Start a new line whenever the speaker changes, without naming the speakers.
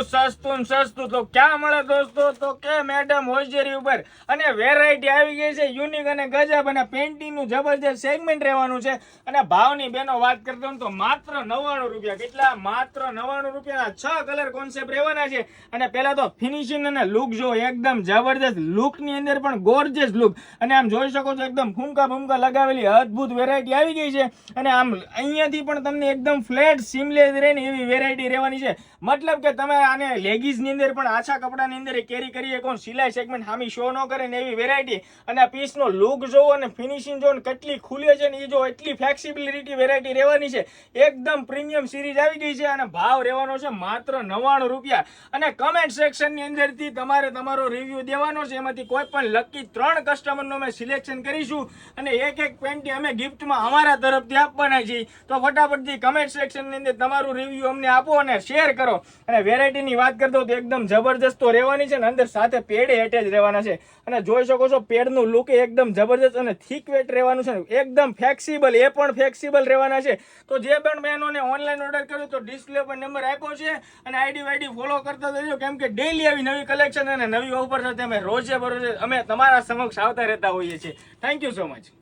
સસ્તું તો ક્યાં મળે દોસ્તો? તો કે મેડમ હોજરી ઉપર. અને વેરાયટી આવી ગઈ છે યુનિક અને ગજબ, અને પેન્ટિંગ નું જબરજસ્ત સેગમેન્ટ રહેવાનું છે. અને ભાવની બેનો વાત કરતો તો માત્ર 99 રૂપિયા. કેટલા? માત્ર 99 રૂપિયા. 6 કલર કોન્સેપ્ટ રહેવાના છે. અને પેલા તો ફિનિશિંગ અને લુક જો એકદમ જબરજસ્ત, લુક ની અંદર પણ ગોર્જિયસ લુક. અને આમ જોઈ શકો છો એકદમ ફૂમકા લગાવેલી અદ્ભુત વેરાયટી આવી ગઈ છે. અને આમ અહીંયાથી પણ તમને એકદમ ફ્લેટ સીમલેસ રહે ને એવી વેરાયટી રહેવાની છે. મતલબ કે તમે આને લેગીઝ ની અંદર પણ આછા કપડાની અંદર કેરી કરી શકો, સિલાઈ સેગમેન્ટ હામી શો ન કરે ને એવી વેરાયટી. અને આ પીસ નો લુક જોવો અને ફિનિશિંગ જોવો, કેટલી ખુલે છે ને એ જો, એટલી ફ્લેક્સિબિલિટી વેરાયટી રહેવાની છે. એકદમ પ્રીમિયમ સિરીઝ આવી ગઈ છે. અને ભાવ રહેવાનો છે માત્ર 99 રૂપિયા. અને કમેન્ટ સેક્શન ની અંદર થી તમારે તમારો રિવ્યુ દેવાનો છે. એમાંથી કોઈ પણ લકી 3 કસ્ટમર નો અમે સિલેક્શન કરીશું અને એક પેન્ટી અમે ગિફ્ટમાં અમારા તરફથી આપવાના છીએ. તો ફટાફટથી કમેન્ટ સેક્શન ની અંદર તમારું રિવ્યુ અમને આપો અને શેર કરો. અને વેરાયટી ની વાત કરતો તો એકદમ જબરજસ્ત તો રહેવાની છે ને, અંદર સાથે પેડ એટેચ રહેવાના છે. અને જોઈ શકો છો પેડ નું લુક એકદમ જબરજસ્ત અને થીક વેટ રહેવાનું છે, એકદમ ફ્લેક્સિબલ, એ પણ ફ્લેક્સિબલ રહેવાના છે. તો જે પણ બહેનોને ઓનલાઈન ઓર્ડર કર્યો તો ડિસ્પ્લે પર નંબર આપ્યો છે અને આઈડી ફોલો કરતા રહેજો, કેમ કે ડેઈલી આવી નવી કલેક્શન અને નવી ઓફર સાથે અમે રોજે બરોજે અમે તમારા સમક્ષ આવતા રહેતા હોઈએ છીએ. Thank you so much.